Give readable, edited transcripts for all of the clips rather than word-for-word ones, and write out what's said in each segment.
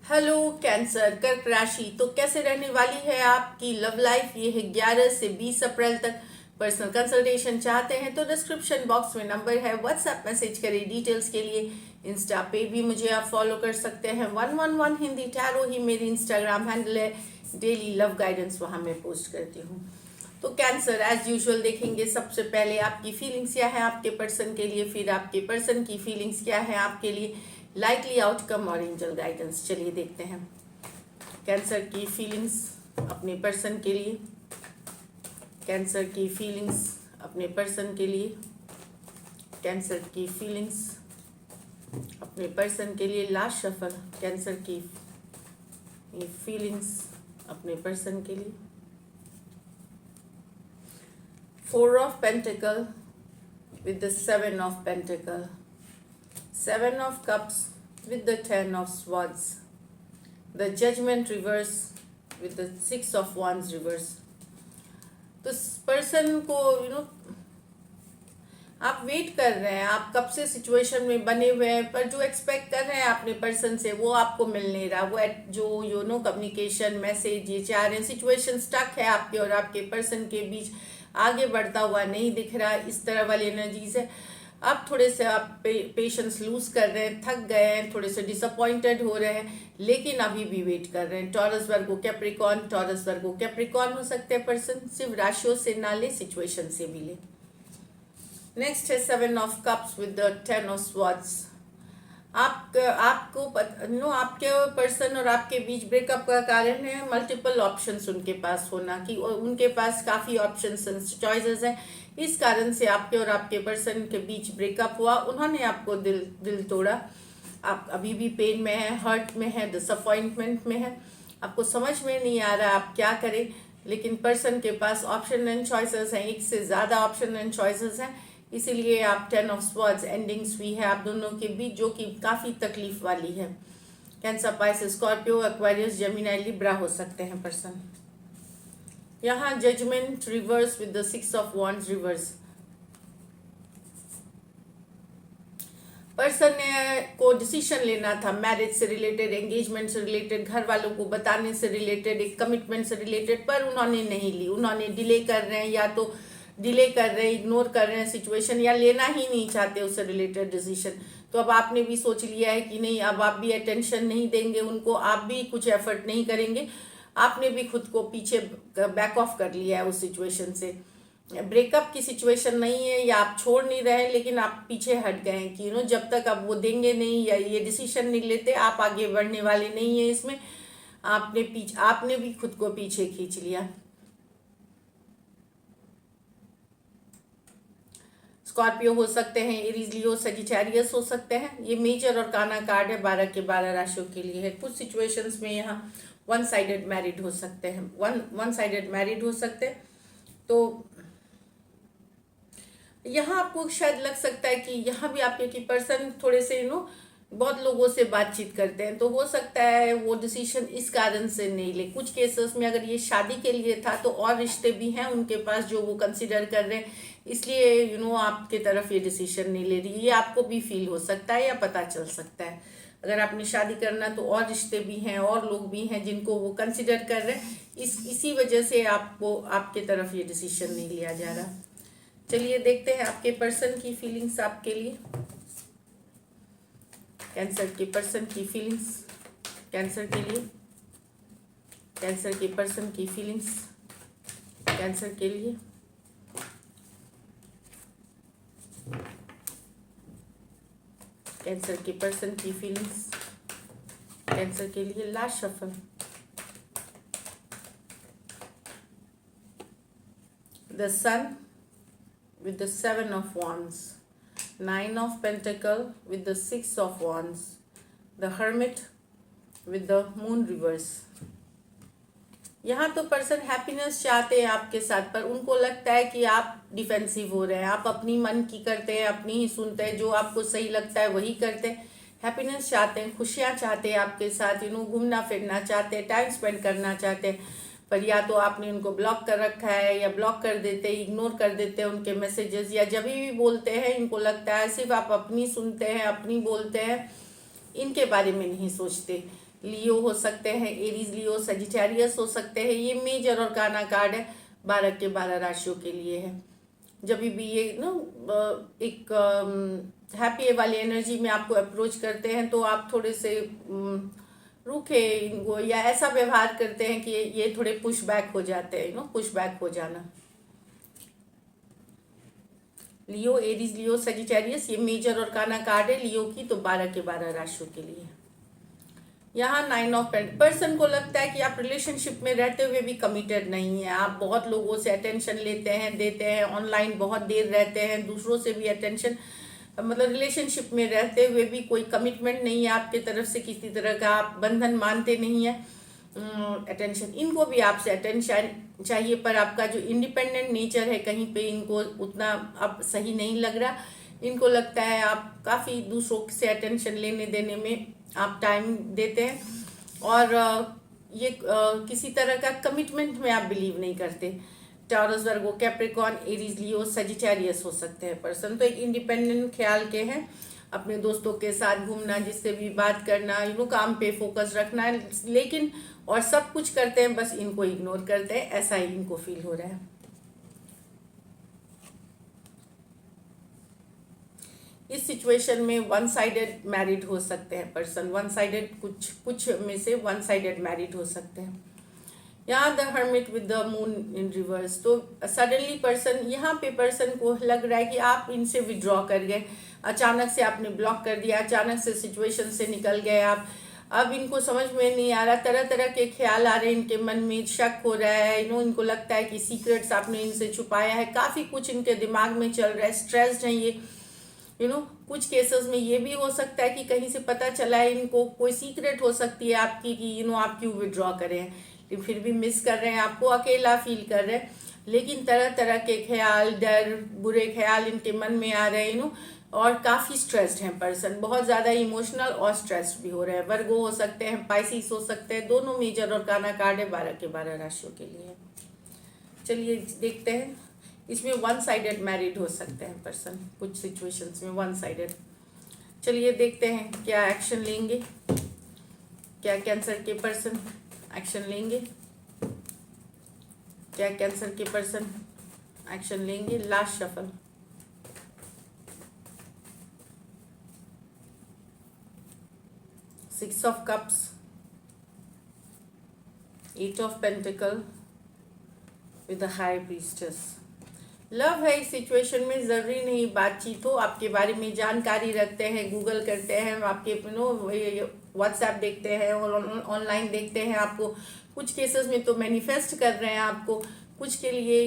Hello cancer कर्क राशि। तो कैसे रहने वाली है आपकी लव लाइफ? ये है 11 से 20 अप्रैल तक। पर्सनल कंसल्टेशन चाहते हैं तो डिस्क्रिप्शन बॉक्स में नंबर है, व्हाट्सएप मैसेज करें डिटेल्स के लिए। इंस्टा पे भी मुझे आप फॉलो कर सकते हैं, 111 हिंदी टैरो ही मेरी इंस्टाग्राम हैंडल है। डेली लव गाइडेंस वहाँ मैं पोस्ट करती हूँ। तो कैंसर एज यूजुअल देखेंगे, सबसे पहले आपकी फीलिंग्स क्या है आपके पर्सन के लिए, फिर आपके पर्सन की फीलिंग्स क्या है आपके लिए, लाइकली आउटकम और एंजल गाइडेंस। चलिए देखते हैं कैंसर की फीलिंग्स अपने पर्सन के लिए। कैंसर की फीलिंग्स अपने पर्सन के लिए। कैंसर की फीलिंग्स अपने पर्सन के लिए। लास्ट शफल कैंसर की फीलिंग्स अपने पर्सन के लिए। 4 of Pentacle with the 7 of Pentacle. 7 of Cups with the 10 of Swords. The Judgment reverse with the 6 of Wands reverse. तो पर्सन को आप वेट कर रहे हैं, आप कब से सिचुएशन में बने हुए हैं, पर जो एक्सपेक्ट कर रहे हैं अपने पर्सन से वो आपको मिल नहीं रहा। वो जो कम्युनिकेशन मैसेज ये चाह रहे हैं, सिचुएशन स्टक है आपके और आपके पर्सन के बीच, आगे बढ़ता हुआ नहीं दिख रहा। इस तरह वाली एनर्जीज है। अब थोड़े से आप पेशेंस लूज कर रहे हैं, थक गए हैं, थोड़े से डिसअपॉइंटेड हो रहे हैं, लेकिन अभी भी वेट कर रहे हैं। Taurus Virgo Capricorn, Taurus Virgo Capricorn हो सकते हैं पर्सन। सिर्फ राशियों से ना ले, सिचुएशन से भी ले। नेक्स्ट है 7 of cups with the 10 of swords. आपको आपके पर्सन और आपके बीच ब्रेकअप का कारण है मल्टीपल ऑप्शंस उनके पास होना, कि उनके पास काफ़ी ऑप्शंस चॉइसेस हैं। इस कारण से आपके और आपके पर्सन के बीच ब्रेकअप हुआ। उन्होंने आपको दिल तोड़ा। आप अभी भी पेन में है, हर्ट में है, डिसअपॉइंटमेंट में है। आपको समझ में नहीं आ रहा आप क्या करें, लेकिन पर्सन के पास ऑप्शन एंड चॉइसेस हैं, एक से ज़्यादा ऑप्शन एंड चॉइसेस हैं। इसीलिए आप 10 ऑफ स्वॉर्ड्स एंडिंग्स हुई है आप दोनों के बीच, जो कि काफ़ी तकलीफ वाली है। Cancer, Pisces, Scorpio, Aquarius, Gemini, Libra हो सकते हैं पर्सन। यहाँ judgement reverse with the 6 of wands reverse. Person को डिसीजन लेना था मैरिज से रिलेटेड, एंगेजमेंट से रिलेटेड, घर वालों को बताने से रिलेटेड, एक कमिटमेंट से रिलेटेड, पर उन्होंने नहीं ली। उन्होंने डिले कर रहे हैं, या तो डिले कर रहे हैं, इग्नोर कर रहे हैं सिचुएशन, या लेना ही नहीं चाहते उससे रिलेटेड डिसीजन। तो अब आपने भी सोच लिया है कि नहीं, अब आप भी अटेंशन नहीं देंगे उनको, आप भी कुछ एफर्ट नहीं करेंगे। आपने भी खुद को पीछे बैक ऑफ कर लिया है उस सिचुएशन से। ब्रेकअप की सिचुएशन नहीं है, या आप छोड़ नहीं रहे, लेकिन आप पीछे हट गए हैं कि जब तक अब वो देंगे नहीं या ये डिसीजन नहीं लेते, आप आगे बढ़ने वाले नहीं है इसमें। आपने भी खुद को पीछे खींच लिया। स्कॉर्पियो हो सकते हैं, एरीज, लियो, सजिटेरियस हो सकते हैं। ये मेजर और काना कार्ड है, 12 के 12 राशियों के लिए है। कुछ सिचुएशंस में यहाँ वन साइडेड मैरिड हो सकते हैं, वन साइडेड मैरिड हो सकते हैं। तो यहाँ आपको शायद लग सकता है कि यहाँ भी आपके की पर्सन थोड़े से बहुत लोगों से बातचीत करते हैं, तो हो सकता है वो डिसीजन इस कारण से नहीं ले। कुछ केसेस में अगर ये शादी के लिए था तो और रिश्ते भी हैं उनके पास जो वो कंसिडर कर रहे हैं, इसलिए आपके तरफ ये डिसीजन नहीं ले रही। ये आपको भी फील हो सकता है या पता चल सकता है। अगर आपने शादी करना तो और रिश्ते भी हैं और लोग भी हैं जिनको वो कंसिडर कर रहे हैं, इसी वजह से आपको आपके तरफ ये डिसीजन नहीं लिया जा रहा। चलिए देखते हैं आपके पर्सन की फीलिंग्स आपके लिए। कैंसर के पर्सन की फीलिंग्स कैंसर के लिए। कैंसर के पर्सन की फीलिंग्स कैंसर के लिए। कैंसर के पर्सन की फीलिंग्स कैंसर के लिए। Last shuffle the sun with the 7 of wands, 9 of pentacle with the 6 of wands, the hermit with the moon reverse। यहाँ तो पर्सन हैप्पीनेस चाहते हैं आपके साथ, पर उनको लगता है कि आप डिफेंसिव हो रहे हैं, आप अपनी मन की करते हैं, अपनी ही सुनते हैं, जो आपको सही लगता है वही करते हैं। हैप्पीनेस चाहते हैं, खुशियाँ चाहते हैं आपके साथ, घूमना फिरना चाहते हैं, टाइम स्पेंड करना चाहते हैं, पर या तो आपने उनको ब्लॉक कर रखा है, या ब्लॉक कर देते, इग्नोर कर देते हैं उनके मैसेजेस, या जब भी बोलते हैं इनको लगता है सिर्फ आप अपनी सुनते हैं, अपनी बोलते हैं, इनके बारे में नहीं सोचते। लियो हो सकते हैं, एरीज लियो, सजिटेरियस हो सकते हैं। ये मेजर और काना कार्ड है, 12 के 12 राशियों के लिए है। जब भी ये एक हैप्पी वाली एनर्जी में आपको अप्रोच करते हैं तो आप थोड़े से रूखे इनको या ऐसा व्यवहार करते हैं कि ये थोड़े पुश बैक हो जाते हैं, पुश बैक हो जाना। लियो, एरीज लियो, सजिटेरियस, ये मेजर और काना कार्ड है लियो की, तो 12 के 12 राशियों के लिए। यहाँ 9 ऑफ पेंट, पर्सन को लगता है कि आप रिलेशनशिप में रहते हुए भी कमिटेड नहीं है। आप बहुत लोगों से अटेंशन लेते हैं, देते हैं, ऑनलाइन बहुत देर रहते हैं, दूसरों से भी अटेंशन, मतलब रिलेशनशिप में रहते हुए भी कोई कमिटमेंट नहीं है आपके तरफ से, किसी तरह का आप बंधन मानते नहीं है। अटेंशन, इनको भी आपसे अटेंशन चाहिए, पर आपका जो इंडिपेंडेंट नेचर है कहीं पे इनको उतना अब सही नहीं लग रहा। इनको लगता है आप काफ़ी दूसरों से अटेंशन लेने देने में आप टाइम देते हैं, और ये किसी तरह का कमिटमेंट में आप बिलीव नहीं करते। टॉरस, वर्गो, कैप्रिकॉर्न, एरीज, लियो, सजिटेरियस हो सकते हैं पर्सन। तो एक इंडिपेंडेंट ख्याल के हैं, अपने दोस्तों के साथ घूमना, जिससे भी बात करना, काम पे फोकस रखना है, लेकिन और सब कुछ करते हैं, बस इनको इग्नोर करते हैं, ऐसा ही इनको फील हो रहा है। इस सिचुएशन में वन साइडेड मैरिड हो सकते हैं पर्सन, वन साइडेड, कुछ में से वन साइडेड मैरिड हो सकते हैं। यहाँ the hermit with the moon in reverse, तो सडनली पर्सन, यहाँ पे पर्सन को लग रहा है कि आप इनसे विड्रॉ कर गए, अचानक से आपने ब्लॉक कर दिया, अचानक से सिचुएशन से निकल गए आप। अब इनको समझ में नहीं आ रहा, तरह तरह के ख्याल आ रहे हैं इनके मन में, शक हो रहा है, इनको लगता है कि सीक्रेट्स आपने इनसे छुपाया है, काफ़ी कुछ इनके दिमाग में चल रहा है, स्ट्रेस्ड हैं ये। कुछ केसेस में ये भी हो सकता है कि कहीं से पता चला है इनको, कोई सीक्रेट हो सकती है आपकी कि आप क्यों विड्रॉ करें, लेकिन फिर भी मिस कर रहे हैं, आपको अकेला फील कर रहे हैं, लेकिन तरह तरह के ख्याल, डर, बुरे ख्याल इनके मन में आ रहे हैं, और काफ़ी स्ट्रेस्ड हैं पर्सन, बहुत ज़्यादा इमोशनल और स्ट्रेस्ड भी हो रहे हैं। वर्गो हो सकते हैं, पाइसिस हो सकते हैं, दोनों मेजर और काना कार्ड है 12 के 12 राशियों के लिए। चलिए देखते हैं, इसमें वन साइडेड मैरिड हो सकते हैं पर्सन, कुछ सिचुएशंस में वन साइडेड। चलिए देखते हैं क्या एक्शन लेंगे, क्या कैंसर के पर्सन एक्शन लेंगे, क्या कैंसर के पर्सन एक्शन लेंगे। Last shuffle, six of cups, eight of pentacle with the high priestess. Love है इस सिचुएशन में, ज़रूरी नहीं बातचीत हो, आपके बारे में जानकारी रखते हैं, गूगल करते हैं, आपके व्हाट्सएप देखते हैं और ऑनलाइन देखते हैं आपको। कुछ केसेस में तो मैनिफेस्ट कर रहे हैं आपको, कुछ के लिए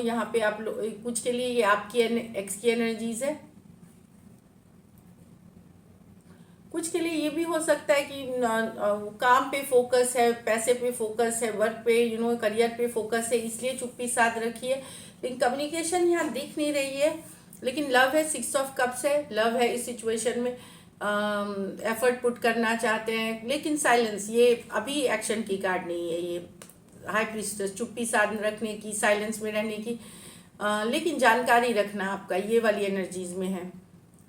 यहाँ पे आप लोग, कुछ के लिए ये आपकी एक्स की एनर्जीज है, कुछ के लिए ये भी हो सकता है कि काम पे फोकस है, पैसे पे फोकस है, वर्क पे करियर पे फोकस है, इसलिए चुप्पी साध रखी है, लेकिन कम्युनिकेशन यहाँ दिख नहीं रही है। लेकिन लव है, सिक्स ऑफ कप्स है, लव है इस सिचुएशन में, एफर्ट पुट करना चाहते हैं, लेकिन साइलेंस, ये अभी एक्शन की कार्ड नहीं है, ये हाई प्रीस्टेस, चुप्पी साध रखने की, साइलेंस में रहने की, लेकिन जानकारी रखना आपका ये वाली एनर्जीज में है।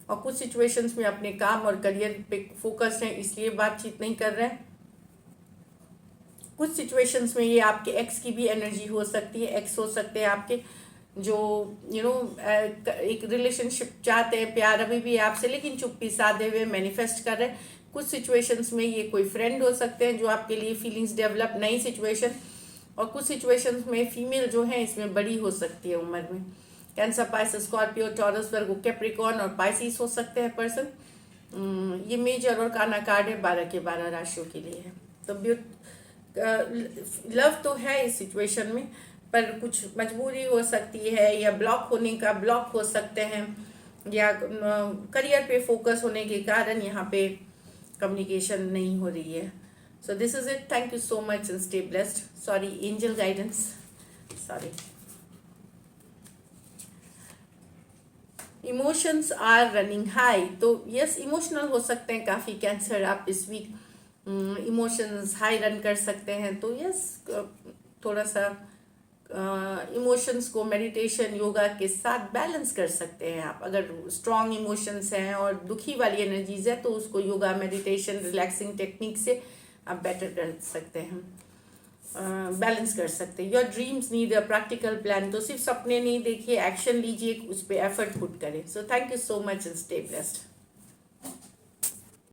और कुछ सिचुएशंस में अपने काम और करियर पे फोकस है, इसलिए बातचीत नहीं कर रहे हैं। कुछ सिचुएशंस में ये आपके एक्स की भी एनर्जी हो सकती है, एक्स हो सकते हैं आपके जो एक रिलेशनशिप चाहते हैं, प्यार अभी भी आपसे, लेकिन चुप्पी साधे हुए मैनिफेस्ट कर रहे हैं। कुछ सिचुएशंस में ये कोई फ्रेंड हो सकते हैं जो आपके लिए फीलिंग्स डेवलप, नई सिचुएशन। और कुछ सिचुएशंस में फीमेल जो है इसमें बड़ी हो सकती है उम्र में। कैंसर, पाइसेस, स्कॉर्पियो, टॉरस, वर्गो, कैप्रिकॉर्न और पाइसिस हो सकते हैं पर्सन। ये मेजर और काना कार्ड है 12 के 12 राशियों के लिए है। तो लव तो है इस सिचुएशन में, पर कुछ मजबूरी हो सकती है, या ब्लॉक होने का ब्लॉक हो सकते हैं, या करियर पे फोकस होने के कारण यहाँ पे कम्युनिकेशन नहीं हो रही है। So this is it, thank you so much and stay blessed. Sorry, angel guidance, sorry. Emotions are running high, तो यस इमोशनल हो सकते हैं काफ़ी कैंसर, आप इस वीक इमोशंस हाई रन कर सकते हैं। तो यस थोड़ा सा इमोशंस को मेडिटेशन, योगा के साथ बैलेंस कर सकते हैं आप। अगर स्ट्रॉन्ग इमोशंस हैं और दुखी वाली एनर्जीज है तो उसको योगा, मेडिटेशन, रिलैक्सिंग टेक्निक से आप बेटर कर सकते हैं, बैलेंस कर सकते हैं। Your dreams need a practical plan, तो सिर्फ सपने नहीं देखिए, एक्शन लीजिए, उस पर एफर्ट पुट करें। So thank you so much and stay blessed.